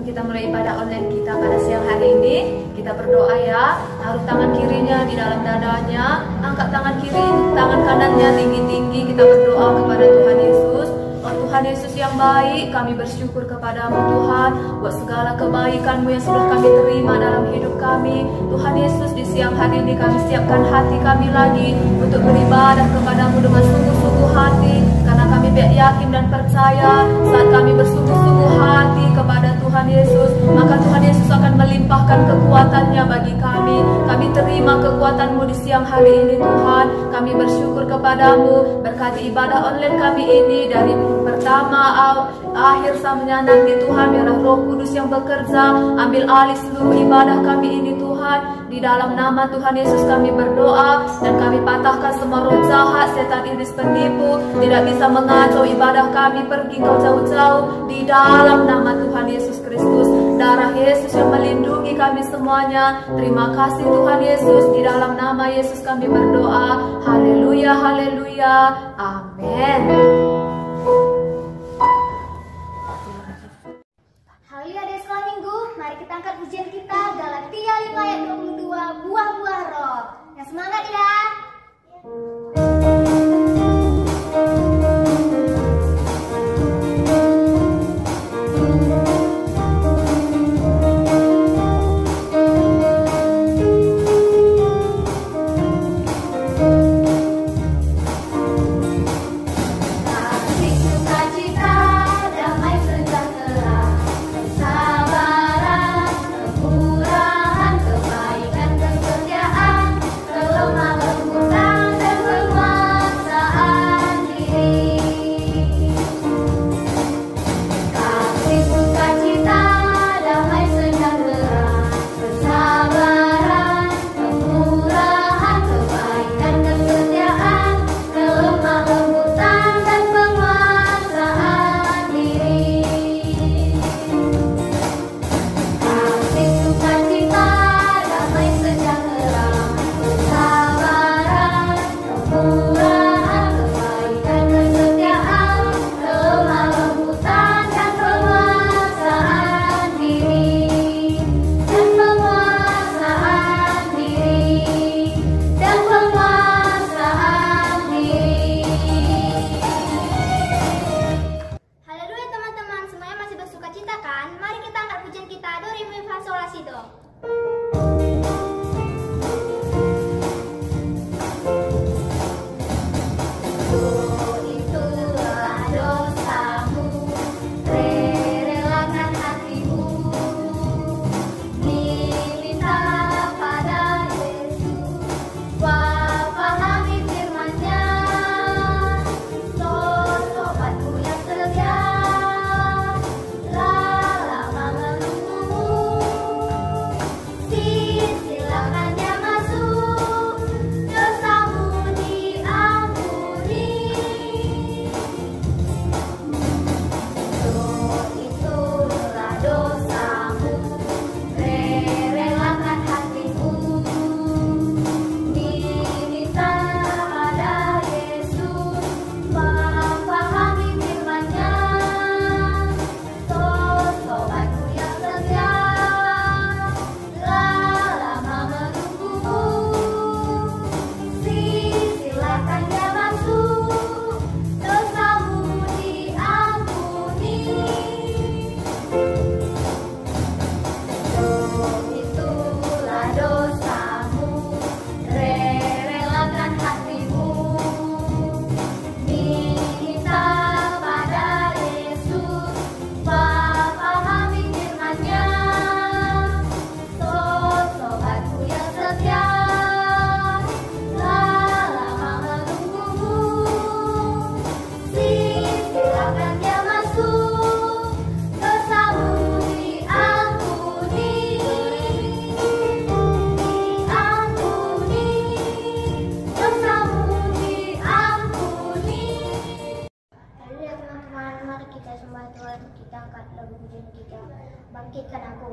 kita mulai ibadah online kita pada siang hari ini. Kita berdoa ya, taruh tangan kirinya di dalam dadanya, angkat tangan kiri, tangan kanannya tinggi-tinggi. Kita berdoa kepada Tuhan Yesus. Oh Tuhan Yesus yang baik, kami bersyukur kepadamu Tuhan buat segala kebaikan-Mu yang sudah kami terima dalam hidup kami. Tuhan Yesus, di siang hari ini kami siapkan hati kami lagi untuk beribadah kepadamu dengan sungguh-sungguh hati, karena kami yakin dan percaya saat kami bersungguh-sungguh hati kepada Tuhan Yesus, maka Tuhan Yesus akan melimpahkan kekuatannya bagi kami. Kami terima kekuatan-Mu di siang hari ini Tuhan. Kami bersyukur kepadamu, berkati ibadah online kami ini dari pertama akhir sampai nanti Tuhan. Biarlah Roh Kudus yang bekerja, ambil alih seluruh ibadah kami ini Tuhan. Di dalam nama Tuhan Yesus kami berdoa, dan kami patahkan semua roh jahat, setan iblis penipu, tidak bisa mengacau ibadah kami pergi kau jauh-jauh. Di dalam nama Tuhan Yesus Kristus, darah Yesus yang melindungi kami semuanya. Terima kasih Tuhan Yesus, di dalam nama Yesus kami berdoa. Haleluya, haleluya, amin. Haleluya, dari sekolah minggu, mari kita angkat pujian kita Galatia 5 ayat 22, buah-buah roh. Yang semangat ya. Bangkitkan aku.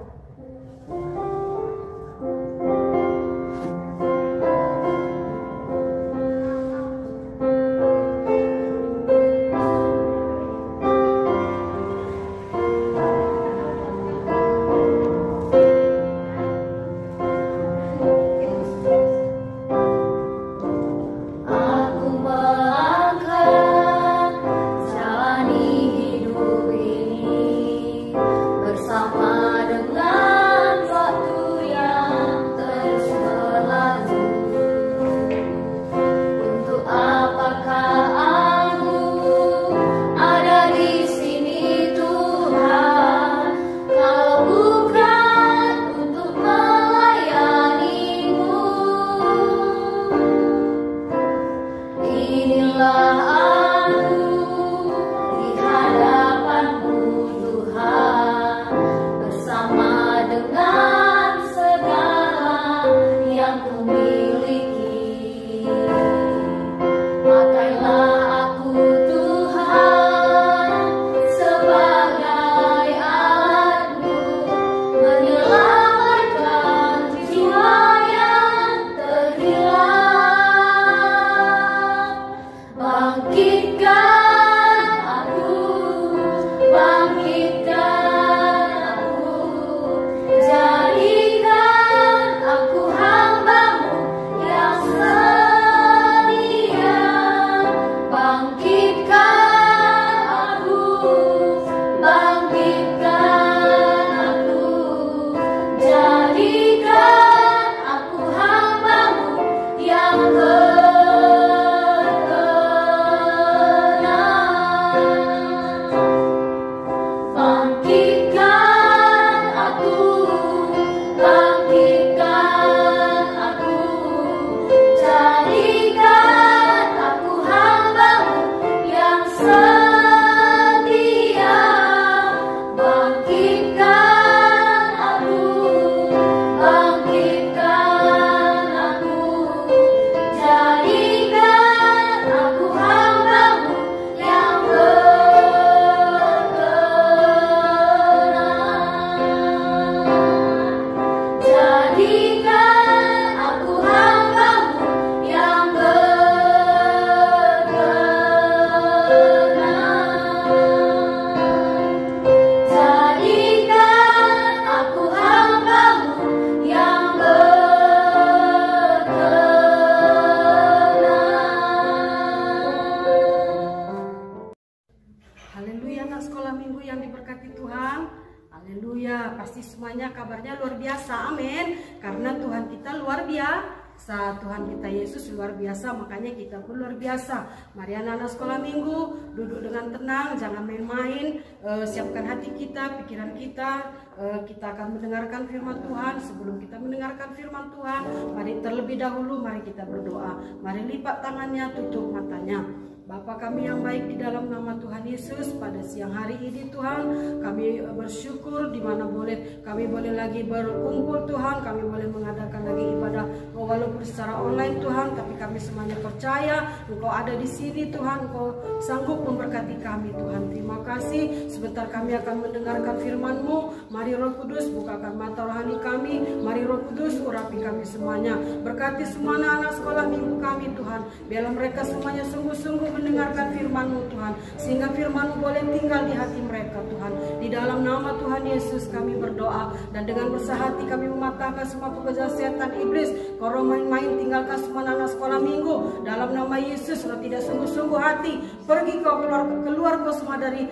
anak sekolah minggu yang diberkati Tuhan? Haleluya, pasti semuanya kabarnya luar biasa, amin. Karena Tuhan kita luar biasa, Tuhan kita Yesus luar biasa, makanya kita pun luar biasa. Mari anak-anak sekolah minggu, duduk dengan tenang, jangan main-main, siapkan hati kita, pikiran kita. Kita akan mendengarkan firman Tuhan. Sebelum kita mendengarkan firman Tuhan, mari terlebih dahulu mari kita berdoa. Mari lipat tangannya, tutup matanya. Bapa kami yang baik, di dalam nama Tuhan Yesus, pada siang hari ini Tuhan, kami bersyukur di mana kami boleh lagi berkumpul Tuhan, kami boleh mengadakan lagi ibadah walaupun secara online Tuhan, tapi kami semuanya percaya Engkau ada di sini Tuhan, Engkau sanggup memberkati kami Tuhan. Terima kasih. Sebentar kami akan mendengarkan firman-Mu. Mari Roh Kudus bukakan mata rohani kami, mari Roh Kudus urapi kami semuanya. Berkati semua anak-anak sekolah minggu kami Tuhan, biarlah mereka semuanya sungguh-sungguh mendengarkan firman-Mu Tuhan, sehingga firman-Mu boleh tinggal di hati mereka Tuhan. Di dalam nama Tuhan Yesus kami berdoa, dan dengan besar hati kami mematahkan semua pekerjaan setan iblis. Kalau main-main tinggalkan semua anak sekolah minggu dalam nama Yesus. Kalau tidak sungguh-sungguh hati, pergi kau keluar kau semua dari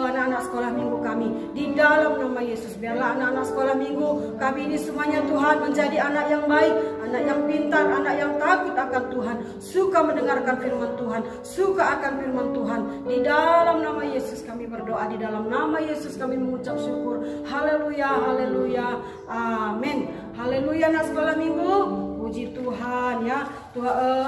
anak-anak sekolah minggu kami. Di dalam nama Yesus, biarlah anak-anak sekolah minggu kami ini semuanya Tuhan menjadi anak yang baik, anak yang pintar, anak yang takut akan Tuhan, suka mendengarkan firman Tuhan, suka akan firman Tuhan. Di dalam nama Yesus kami berdoa, di dalam nama Yesus kami mengucap syukur. Haleluya, haleluya, amin. Haleluya anak sekolah minggu, puji Tuhan ya.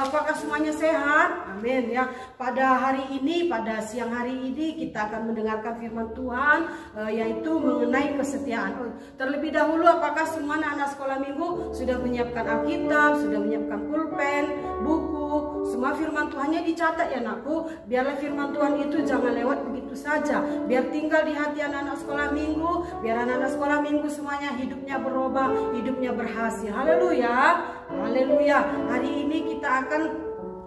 Apakah semuanya sehat? Amin ya. Pada hari ini, pada siang hari ini kita akan mendengarkan firman Tuhan, yaitu mengenai kesetiaan. Terlebih dahulu, apakah semua anak sekolah minggu sudah menyiapkan Alkitab, sudah menyiapkan pulpen, buku, semua firman Tuhannya dicatat ya anakku. Biarlah firman Tuhan itu jangan lewat begitu saja, biar tinggal di hati anak-anak sekolah minggu, biar anak-anak sekolah minggu semuanya hidupnya berubah, hidupnya berhasil. Haleluya, haleluya. Hari ini kita akan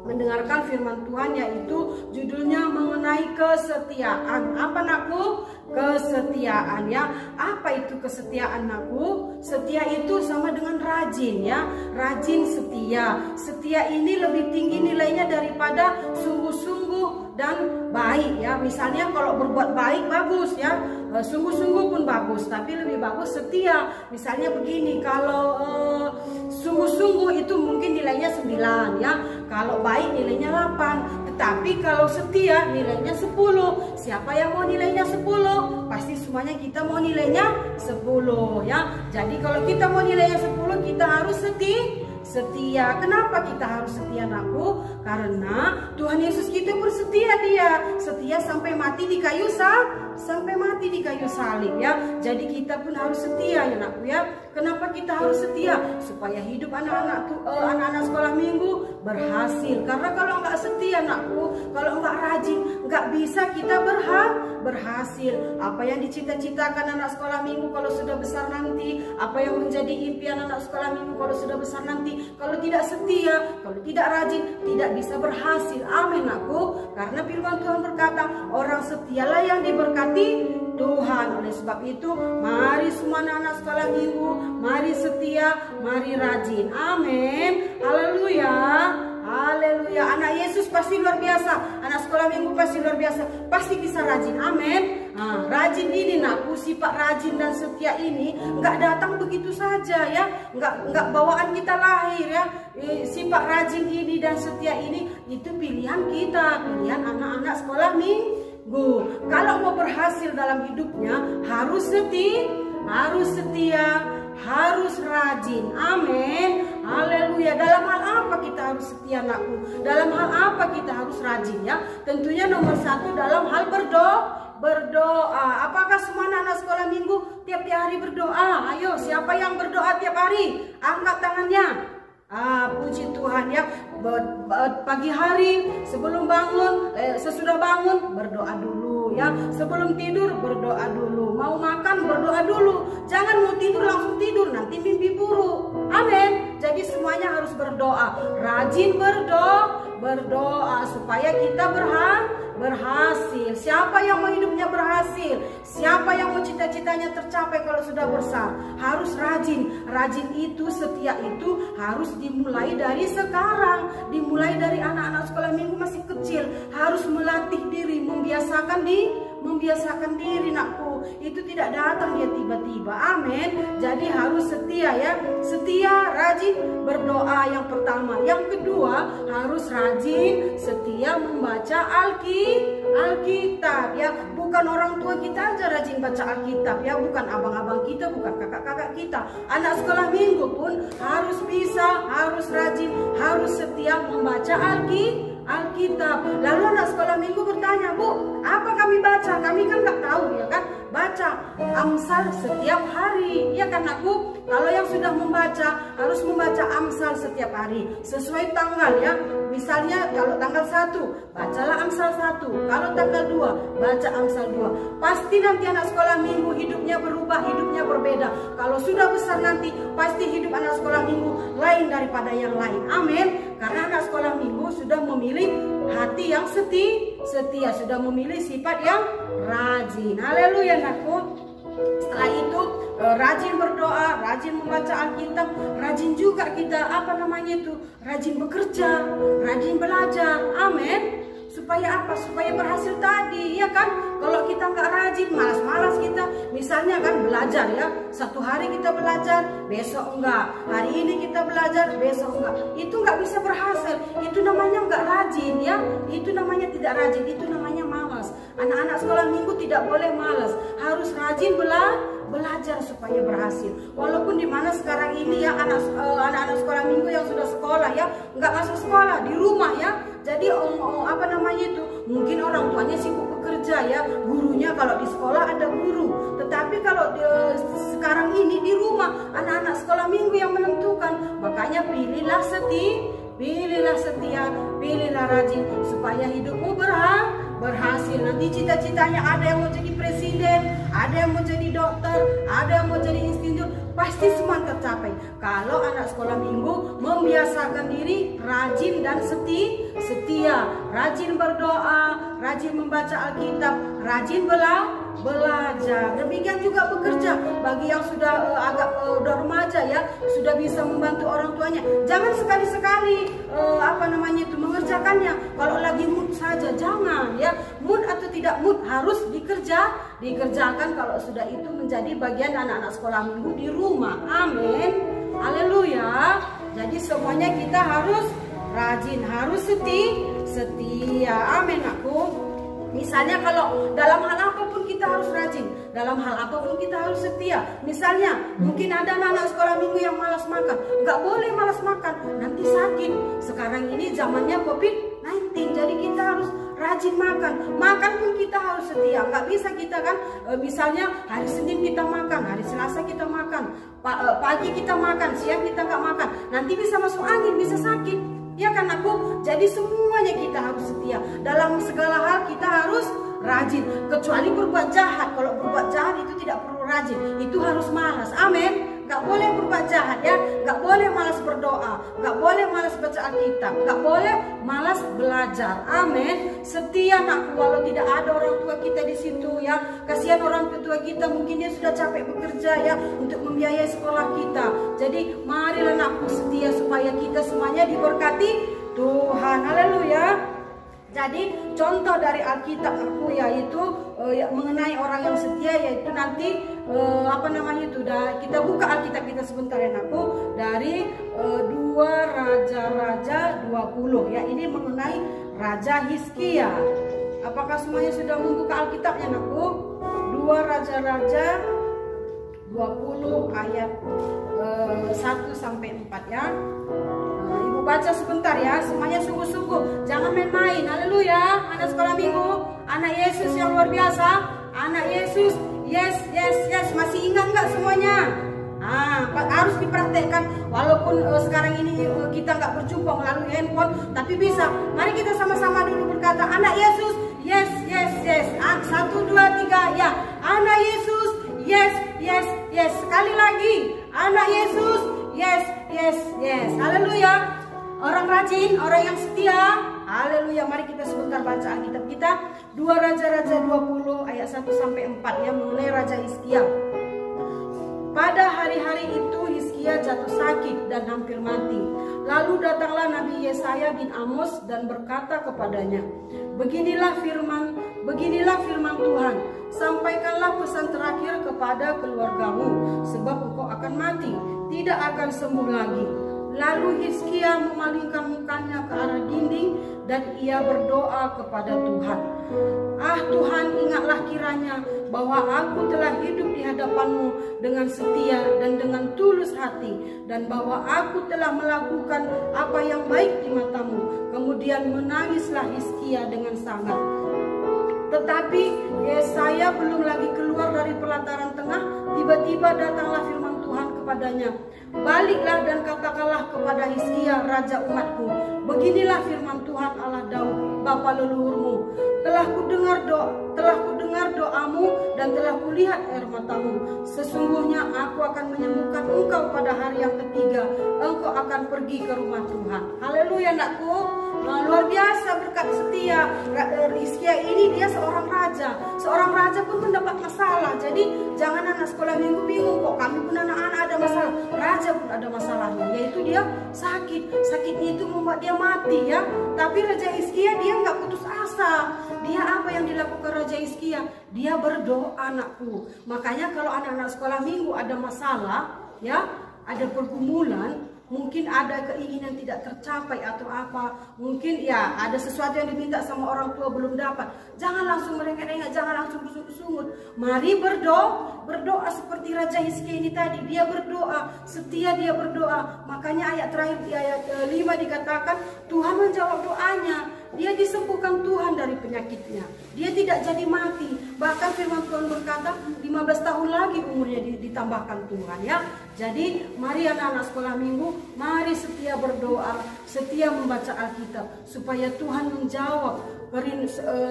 mendengarkan firman Tuhan, yaitu judulnya mengenai kesetiaan. Apa nakku? Kesetiaan ya. Apa itu kesetiaan nakku? Setia itu sama dengan rajin ya. Rajin, setia. Setia ini lebih tinggi nilainya daripada sungguh-sungguh dan baik ya. Misalnya kalau berbuat baik bagus ya, sungguh-sungguh pun bagus, tapi lebih bagus setia. Misalnya begini, kalau sungguh-sungguh itu mungkin nilainya 9 ya, kalau baik nilainya 8, tetapi kalau setia nilainya 10. Siapa yang mau nilainya 10? Pasti semuanya kita mau nilainya 10 ya. Jadi kalau kita mau nilainya 10, kita harus setia. Kenapa kita harus setia anakku? Karena Tuhan Yesus kita bersetia, dia setia sampai mati di kayu salib ya. Jadi kita pun harus setia ya anakku ya. Kenapa kita harus setia? Supaya hidup anak-anak sekolah minggu berhasil. Karena kalau nggak setia anakku, kalau nggak rajin, nggak bisa kita berhasil. Apa yang dicita-citakan anak sekolah minggu kalau sudah besar nanti, apa yang menjadi impian anak sekolah minggu kalau sudah besar nanti, kalau tidak setia, kalau tidak rajin, tidak bisa berhasil. Amin aku. Karena firman Tuhan berkata, orang setialah yang diberkati Tuhan. Oleh sebab itu, mari semua anak-anak sekolah minggu, mari setia, mari rajin. Amin. Haleluya. Haleluya. Anak Yesus pasti luar biasa, anak sekolah minggu pasti luar biasa, pasti bisa rajin. Amin. Nah, rajin ini nakku, sifat rajin dan setia ini nggak datang begitu saja ya, nggak bawaan kita lahir ya. Sifat rajin ini dan setia ini itu pilihan kita, pilihan anak-anak sekolah minggu. Kalau mau berhasil dalam hidupnya harus setia, harus rajin. Amin. Haleluya. Dalam hal apa kita harus setia anakku? Dalam hal apa kita harus rajin ya? Tentunya nomor 1 dalam hal berdoa. Apakah semua anak sekolah minggu tiap hari berdoa? Ayo, siapa yang berdoa tiap hari? Angkat tangannya. Puji Tuhan ya. Pagi hari sebelum bangun, sesudah bangun berdoa dulu ya. Sebelum tidur berdoa dulu. Mau makan berdoa dulu. Jangan mau tidur langsung tidur, nanti mimpi buruk. Amin. Jadi semuanya harus berdoa. Rajin berdoa supaya kita berhasil. Siapa yang mau hidupnya berhasil? Siapa yang mau cita-citanya tercapai kalau sudah besar? Harus rajin. Rajin itu, setia itu harus dimulai dari sekarang. Dimulai dari anak-anak sekolah minggu masih kecil. Harus melatih diri, membiasakan diri nakku. Itu tidak datang dia tiba-tiba. Amin. Jadi harus setia ya. Setia, rajin berdoa yang pertama. Yang kedua, harus rajin setia membaca Alkitab ya. Bukan orang tua kita aja rajin baca Alkitab ya, bukan abang-abang kita, bukan kakak-kakak kita. Anak sekolah minggu pun harus bisa, harus rajin, harus setia membaca Alkitab. Lalu anak sekolah minggu bertanya, Bu, apa kami baca? Kami kan nggak tahu ya kan. Baca Amsal setiap hari ya kan aku. Kalau yang sudah membaca harus membaca Amsal setiap hari sesuai tanggal ya. Misalnya kalau tanggal 1 bacalah Amsal 1, kalau tanggal 2 baca Amsal 2. Pasti nanti anak sekolah minggu hidupnya berubah, hidupnya berbeda. Kalau sudah besar nanti pasti hidup anak sekolah minggu lain daripada yang lain. Amin. Karena anak sekolah minggu sudah memilih hati yang setia, sudah memilih sifat yang rajin. Haleluya anakku. Setelah itu rajin berdoa, rajin membaca Alkitab, rajin juga kita rajin bekerja, rajin belajar. Amin. Supaya apa? Supaya berhasil tadi, ya kan? Kalau kita nggak rajin, malas-malas kita. Misalnya kan belajar ya, satu hari kita belajar, besok enggak. Hari ini kita belajar, besok enggak. Itu nggak bisa berhasil. Itu namanya nggak rajin ya. Itu namanya tidak rajin. Itu namanya malas. Anak-anak sekolah minggu tidak boleh malas. Harus rajin belajar supaya berhasil. Walaupun di mana sekarang ini ya anak-anak sekolah minggu yang sudah sekolah ya nggak masuk sekolah, di rumah ya. Jadi mungkin orang tuanya sibuk bekerja ya, gurunya kalau di sekolah ada guru. Tetapi kalau sekarang ini di rumah anak-anak sekolah minggu yang menentukan. Makanya pilihlah setia, pilihlah rajin supaya hidupmu berhasil. Nanti cita-citanya ada yang mau jadi presiden, ada yang mau jadi dokter, ada yang mau jadi insinyur, pasti semua tercapai. Kalau anak sekolah minggu membiasakan diri rajin dan setia, rajin berdoa, rajin membaca Alkitab, rajin belajar. Demikian juga bekerja bagi yang sudah udah remaja ya, sudah bisa membantu orang tuanya. Jangan sekali-sekali mengerjakannya kalau lagi mood saja, jangan ya. Mood atau tidak mood harus dikerjakan kalau sudah itu menjadi bagian anak-anak sekolah minggu di rumah. Amin. Haleluya. Jadi semuanya kita harus rajin, harus setia. Amin aku. Misalnya kalau dalam hal apapun kita harus rajin, dalam hal apapun kita harus setia. Misalnya mungkin ada anak-anak sekolah minggu yang malas makan, nggak boleh malas makan, nanti sakit. Sekarang ini zamannya COVID-19, jadi kita harus rajin makan. Makan pun kita harus setia. Nggak bisa kita kan, misalnya hari Senin kita makan, hari Selasa kita makan, pagi kita makan, siang kita nggak makan, nanti bisa masuk angin, bisa sakit. Ya kan aku? Jadi semuanya kita harus setia. Dalam segala hal kita harus rajin. Kecuali berbuat jahat. Kalau berbuat jahat itu tidak perlu rajin. Itu harus malas. Amin. Gak boleh berbuat jahat ya. Gak boleh malas berdoa. Gak boleh malas baca Alkitab. Gak boleh malas belajar. Amin. Setia anakku, walau tidak ada orang tua kita di situ ya. Kasihan orang tua kita, mungkin dia sudah capek bekerja ya untuk membiayai sekolah kita. Jadi marilah anakku setia supaya kita semuanya diberkati Tuhan. Haleluya. Jadi contoh dari Alkitab aku yaitu mengenai orang yang setia, yaitu nanti kita buka Alkitab kita sebentar ya aku, dari 2 Raja-Raja 20 ya. Ini mengenai Raja Hizkia. Apakah semuanya sudah membuka Alkitabnya aku? 2 Raja-Raja 20 ayat 1 sampai 4 ya. Ibu baca sebentar ya, semuanya sungguh-sungguh, jangan main-main. Haleluya. Anak sekolah minggu, anak Yesus yang luar biasa, anak Yesus. Yes. Masih ingat nggak semuanya? Harus dipraktekkan. Walaupun sekarang ini kita nggak berjumpa melalui handphone, tapi bisa. Mari kita sama-sama dulu berkata, anak Yesus. Yes. 1, 2, 3 ya. Anak Yesus. Yes. Sekali lagi, anak Yesus. Yes. Haleluya. Orang rajin, orang yang setia. Haleluya. Mari kita sebentar baca Alkitab kita. 2 Raja-Raja 20 ayat 1 sampai 4 ya, mengenai Raja Hizkia. Pada hari-hari itu Hizkia jatuh sakit dan hampir mati. Lalu datanglah Nabi Yesaya bin Amos dan berkata kepadanya, Beginilah sampaikanlah pesan terakhir kepada keluargamu, sebab engkau akan mati, tidak akan sembuh lagi. Lalu Hizkia memalingkan mukanya ke arah dinding dan ia berdoa kepada Tuhan. Ah Tuhan, ingatlah kiranya bahwa aku telah hidup di hadapan-Mu dengan setia dan dengan tulus hati, dan bahwa aku telah melakukan apa yang baik di mata-Mu. Kemudian menangislah Hizkia dengan sangat. Tetapi Yesaya belum lagi keluar dari pelataran tengah, tiba-tiba datanglah firman Tuhan kepadanya. Baliklah dan katakanlah kepada Hizkia raja umatku, beginilah firman Tuhan Allah Daud bapa leluhurmu, telah kudengar doamu dan telah kulihat air matamu. Sesungguhnya aku akan menyembuhkan engkau pada hari yang ketiga, engkau akan pergi ke rumah Tuhan. Haleluya anakku. Luar biasa berkat setia. Hizkia ini dia seorang raja pun mendapat masalah. Jadi jangan anak sekolah minggu bingung, kok kami pun anak-anak ada masalah. Raja pun ada masalahnya, yaitu dia sakitnya itu membuat dia mati ya. Tapi Raja Hizkia dia nggak putus asa. Dia apa yang dilakukan Raja Hizkia? Dia berdoa anakku. Makanya kalau anak-anak sekolah minggu ada masalah ya, ada pergumulan, mungkin ada keinginan tidak tercapai atau apa, mungkin ya ada sesuatu yang diminta sama orang tua belum dapat, jangan langsung merengek-rengek, jangan langsung bersungut-sungut. Mari berdoa seperti Raja Hizkia ini tadi, dia berdoa, setia dia berdoa. Makanya ayat terakhir di ayat 5 dikatakan Tuhan menjawab doanya. Dia disembuhkan Tuhan dari penyakitnya. Dia tidak jadi mati. Bahkan firman Tuhan berkata 15 tahun lagi umurnya ditambahkan Tuhan ya. Jadi mari anak-anak sekolah minggu, mari setia berdoa, setia membaca Alkitab, supaya Tuhan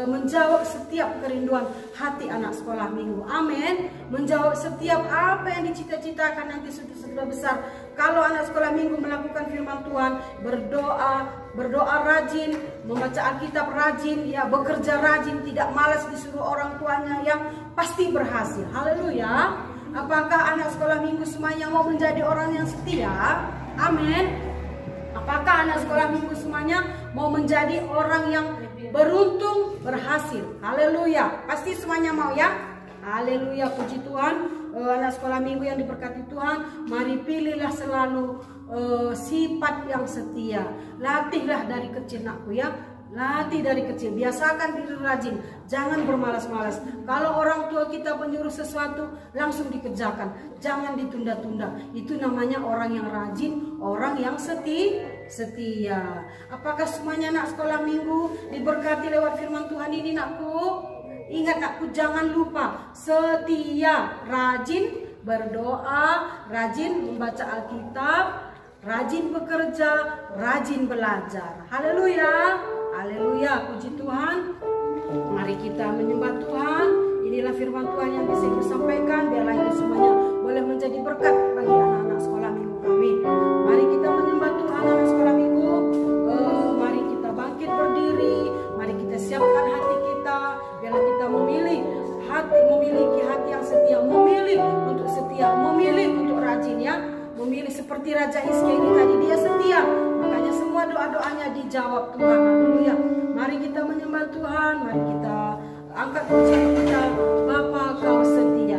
menjawab setiap kerinduan hati anak sekolah minggu. Amin. Menjawab setiap apa yang dicita-citakan nanti sudah besar. Kalau anak sekolah minggu melakukan firman Tuhan, berdoa rajin, membaca Alkitab rajin, ya bekerja rajin, tidak malas disuruh orang tuanya, yang pasti berhasil. Haleluya. Apakah anak sekolah minggu semuanya mau menjadi orang yang setia? Amin. Apakah anak sekolah minggu semuanya mau menjadi orang yang beruntung, berhasil? Haleluya. Pasti semuanya mau ya? Haleluya, puji Tuhan. Anak sekolah minggu yang diberkati Tuhan, mari pilihlah selalu sifat yang setia. Latihlah dari kecil nakku ya. Latih dari kecil, biasakan diri rajin, jangan bermalas-malas. Kalau orang tua kita menyuruh sesuatu, langsung dikerjakan, jangan ditunda-tunda. Itu namanya orang yang rajin, orang yang setia. Apakah semuanya anak sekolah minggu diberkati lewat firman Tuhan ini nakku? Ingat nakku, jangan lupa setia, rajin berdoa, rajin membaca Alkitab, rajin bekerja, rajin belajar. Haleluya. Haleluya, puji Tuhan. Mari kita menyembah Tuhan. Inilah firman Tuhan yang bisa Ibu sampaikan. Biarlah itu semuanya boleh menjadi berkat bagi anak-anak sekolah minggu kami. Mari kita menyembah Tuhan anak sekolah minggu. Mari kita bangkit berdiri. Mari kita siapkan hati kita. Biarlah kita memiliki hati yang setia, memilih untuk setia, memilih untuk rajin ya. Memilih seperti Raja Hizkia ini tadi, dia setia, makanya semua doa-doanya dijawab Tuhan. Haleluya. Mari kita menyembah Tuhan, mari kita angkat pujian kita. Bapa, Kau setia.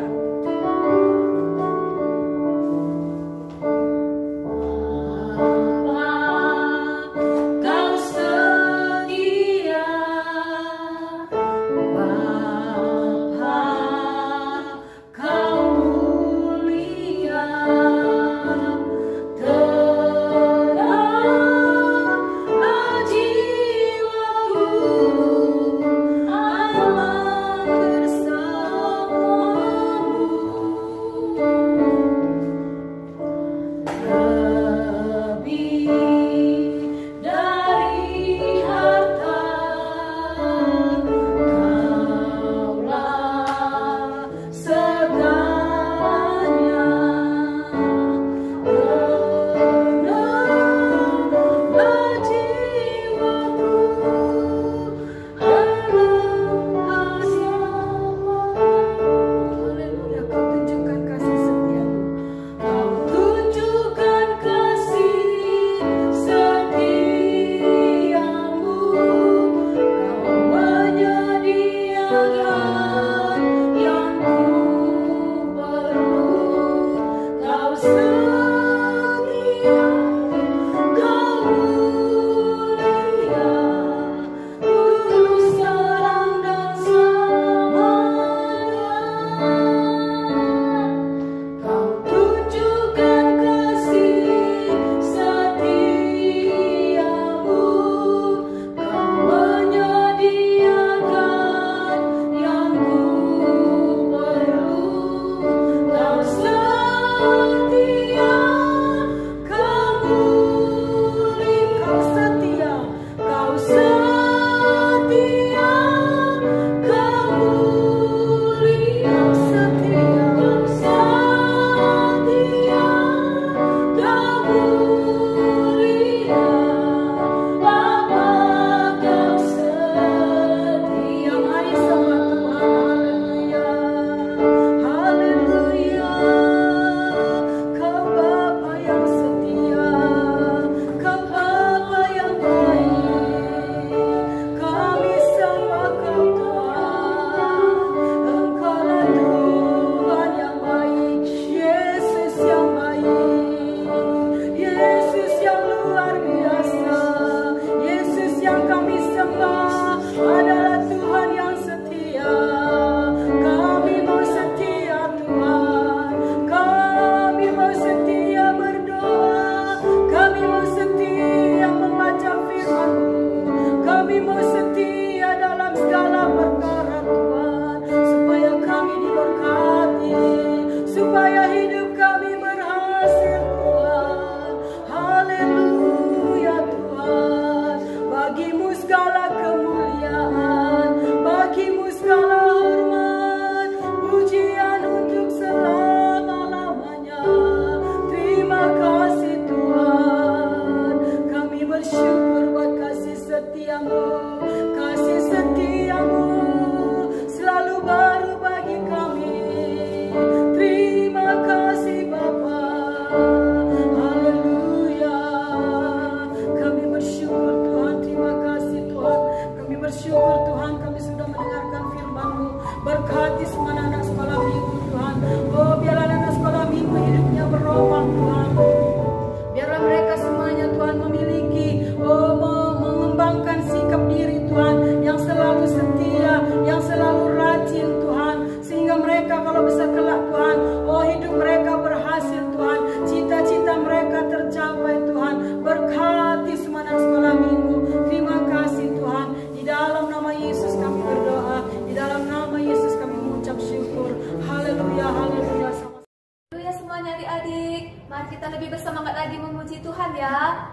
Yang lebih bersemangat lagi memuji Tuhan ya.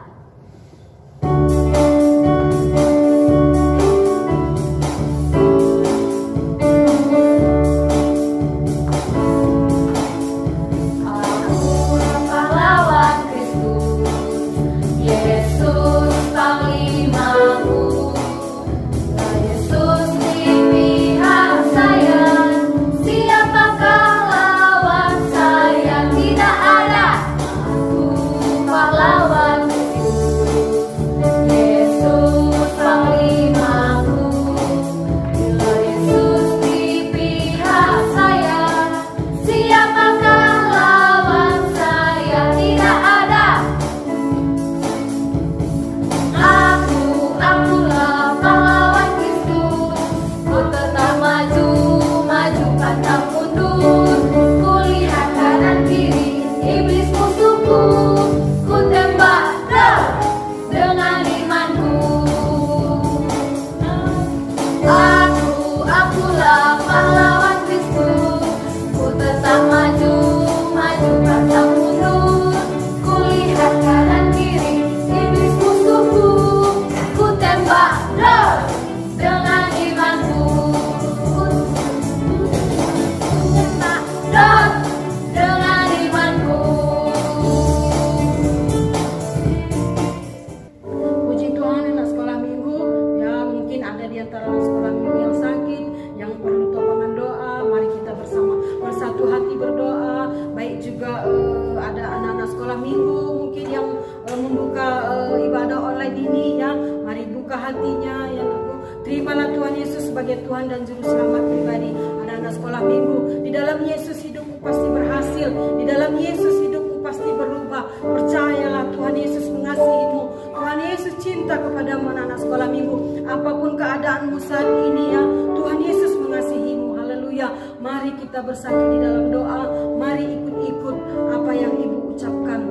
Terimalah Tuhan Yesus sebagai Tuhan dan Juru Selamat pribadi anak-anak sekolah minggu. Di dalam Yesus hidupmu pasti berhasil. Di dalam Yesus hidupmu pasti berubah. Percayalah, Tuhan Yesus mengasihimu. Tuhan Yesus cinta kepadamu anak-anak sekolah minggu. Apapun keadaanmu saat ini ya, Tuhan Yesus mengasihimu. Haleluya. Mari kita bersatu di dalam doa. Mari ikut-ikut apa yang Ibu ucapkan.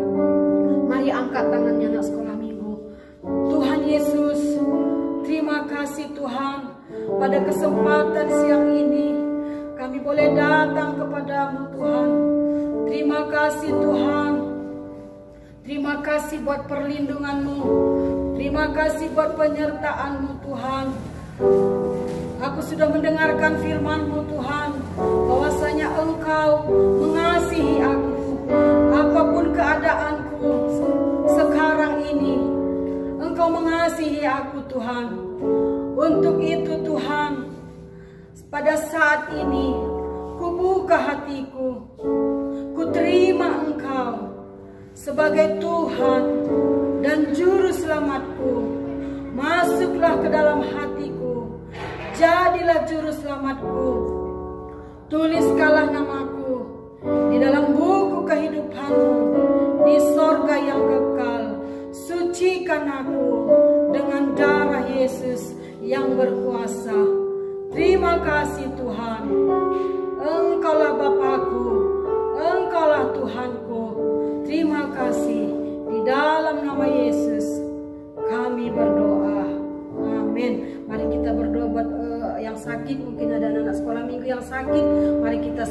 Mari angkat tangannya anak sekolah minggu. Tuhan Yesus, terima kasih Tuhan, pada kesempatan siang ini kami boleh datang kepadamu Tuhan. Terima kasih Tuhan. Terima kasih buat perlindunganmu. Terima kasih buat penyertaanmu Tuhan. Aku sudah mendengarkan firman-Mu Tuhan, bahwasanya Engkau mengasihi aku. Apapun keadaanku sekarang ini, Engkau mengasihi aku Tuhan. Untuk itu Tuhan, pada saat ini kubuka hatiku, ku terima Engkau sebagai Tuhan dan Juru Selamatku. Masuklah ke dalam hatiku, jadilah Juru Selamatku. Tuliskanlah namaku di dalam buku kehidupan-Mu di sorga yang kekal. Sucikan aku dengan darah Yesus yang berkuasa. Terima kasih Tuhan. Engkaulah Bapakku, Engkaulah Tuhanku. Terima kasih. Di dalam nama Yesus kami berdoa. Amin. Mari kita berdoa buat yang sakit. Mungkin ada anak sekolah minggu yang sakit. Mari kita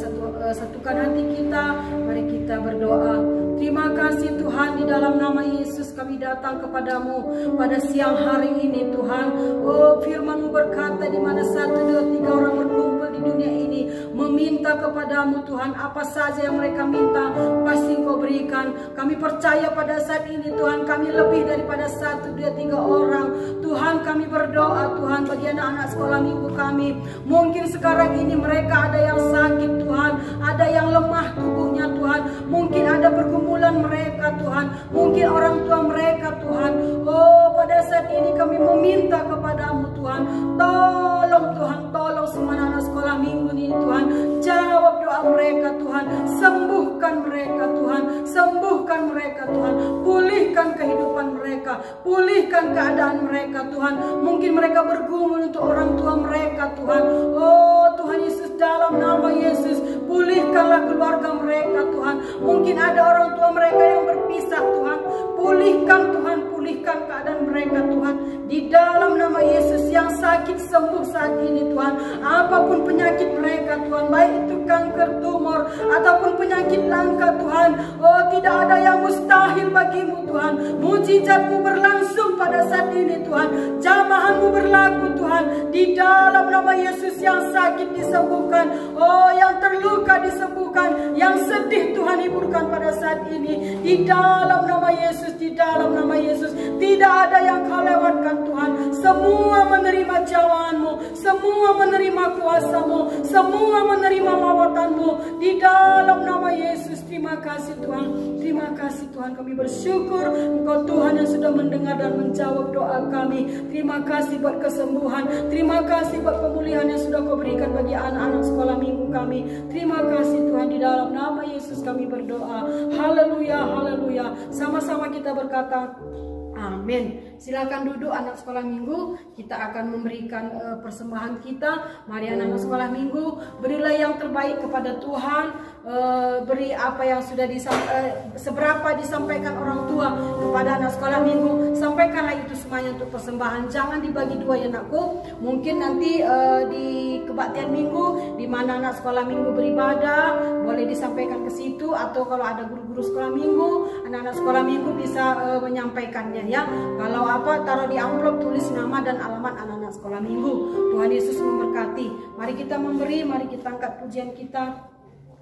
satukan hati kita. Mari kita berdoa. Terima kasih Tuhan, di dalam nama Yesus kami datang kepadamu pada siang hari ini Tuhan. Oh, firman-Mu berkata, di mana 1, 2, 3 orang berkumpul di dunia ini meminta kepadamu Tuhan, apa saja yang mereka minta pasti Engkau berikan. Kami percaya pada saat ini Tuhan, kami lebih daripada 1, 2, 3 orang. Tuhan, kami berdoa Tuhan bagi anak-anak sekolah minggu kami. Mungkin sekarang ini mereka ada yang sakit Tuhan, ada yang lemah tubuhnya Tuhan. Mungkin ada pergumulan mereka Tuhan, mungkin orang tua mereka Tuhan. Oh, pada saat ini kami meminta kepadamu Tuhan, tolong Tuhan, tolong semua anak sekolah minggu ini Tuhan. Jawab doa mereka Tuhan, sembuhkan mereka Tuhan, sembuhkan mereka Tuhan. Pulihkan kehidupan mereka, pulihkan keadaan mereka Tuhan. Mungkin mereka bergumul untuk orang tua mereka Tuhan. Oh Tuhan Yesus, dalam nama Yesus pulihkanlah keluarga mereka Tuhan. Mungkin ada orang tua mereka yang berpisah Tuhan. Pulihkan Tuhan, pulihkan keadaan mereka Tuhan. Di dalam nama Yesus, yang sakit sembuh saat ini Tuhan. Apapun penyakit mereka Tuhan, baik itu kanker, tumor, ataupun penyakit penyakit langka Tuhan. Oh, tidak ada yang mustahil bagimu Tuhan. Mujizatmu berlangsung pada saat ini Tuhan. Jamahanmu berlaku Tuhan. Di dalam nama Yesus, yang sakit disembuhkan. Oh, yang terluka disembuhkan. Yang sedih Tuhan hiburkan pada saat ini. Di dalam nama Yesus, di dalam nama Yesus. Tidak ada yang kau lewatkan Tuhan. Semua menerima jawabanmu. Semua menerima kuasa-Mu. Semua menerima lawatanmu. Di dalam nama Yesus. Terima kasih Tuhan. Terima kasih Tuhan. Kami bersyukur Engkau Tuhan yang sudah mendengar dan menjawab doa kami. Terima kasih buat kesembuhan. Terima kasih buat pemulihan yang sudah Kau berikan bagi anak-anak sekolah minggu kami. Terima kasih Tuhan. Di dalam nama Yesus kami berdoa. Haleluya, haleluya. Sama-sama kita berkata amin. Silakan duduk anak sekolah minggu. Kita akan memberikan persembahan kita. Mari anak-anak sekolah minggu, berilah yang terbaik kepada Tuhan. Beri apa yang sudah seberapa disampaikan orang tua kepada anak sekolah minggu. Sampaikanlah itu semuanya untuk persembahan. Jangan dibagi dua ya anakku. Mungkin nanti di kebaktian minggu, di mana anak sekolah minggu beribadah, boleh disampaikan ke situ. Atau kalau ada guru-guru sekolah minggu, anak-anak sekolah minggu bisa menyampaikannya ya. Kalau apa, taruh di amplop, tulis nama dan alamat anak-anak sekolah minggu. Tuhan Yesus memberkati. Mari kita memberi, mari kita angkat pujian kita.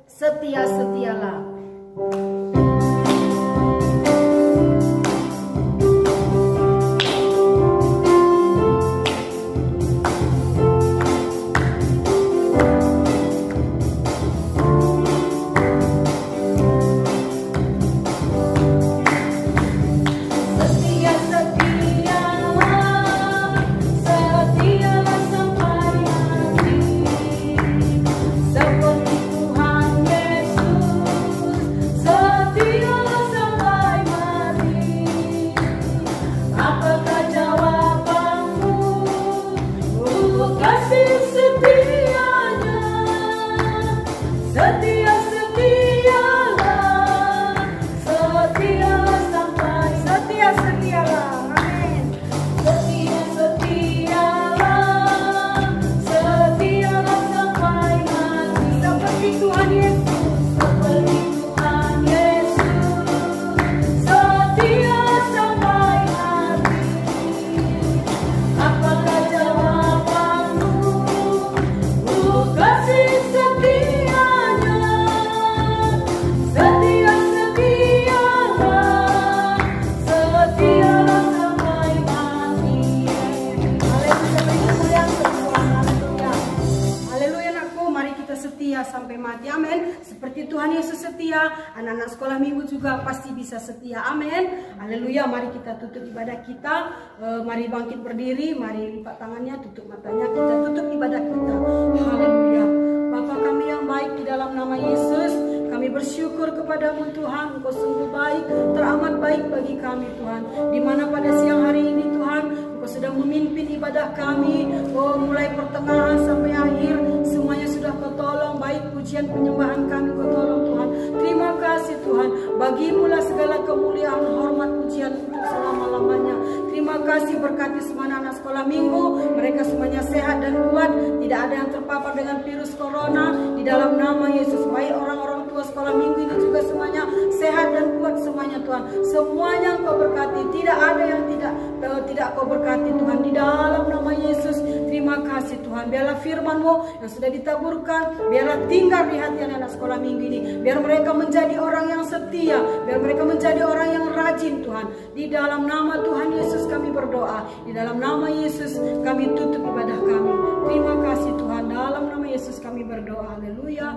Setia-setialah. Sampai mati, amin. Seperti Tuhan Yesus setia, anak-anak sekolah minggu juga pasti bisa setia, amin. Haleluya. Mari kita tutup ibadah kita. Mari bangkit berdiri, mari lipat tangannya, tutup matanya, kita tutup ibadah kita. Haleluya. Bapa kami yang baik, di dalam nama Yesus kami bersyukur kepadamu Tuhan. Engkau sungguh baik, teramat baik bagi kami Tuhan. Dimana pada siang hari ini Tuhan, Engkau sudah memimpin ibadah kami. Oh, mulai pertengahan sampai akhir, semuanya sudah Kau tolong. Baik pujian penyembahan kami Kau tolong Tuhan. Terima kasih Tuhan. Bagimulah segala kemuliaan, hormat, pujian untuk selama-lamanya. Terima kasih, berkati semua anak sekolah minggu. Mereka semuanya sehat dan kuat. Tidak ada yang terpapar dengan virus corona. Di dalam nama Yesus, baik orang-orang tua sekolah minggu ini juga semuanya sehat dan kuat semuanya Tuhan. Semuanya Engkau berkati. Tidak ada yang tidak Kau berkati Tuhan. Di dalam nama Yesus, terima kasih Tuhan. Biarlah firman-Mu yang sudah ditaburkan, biarlah tinggal di hati anak-anak sekolah minggu ini. Biar mereka menjadi orang yang setia. Biar mereka menjadi orang yang rajin Tuhan. Di dalam nama Tuhan Yesus kami berdoa. Di dalam nama Yesus kami tutup ibadah kami. Terima kasih Tuhan. Dalam nama Yesus kami berdoa. Haleluya.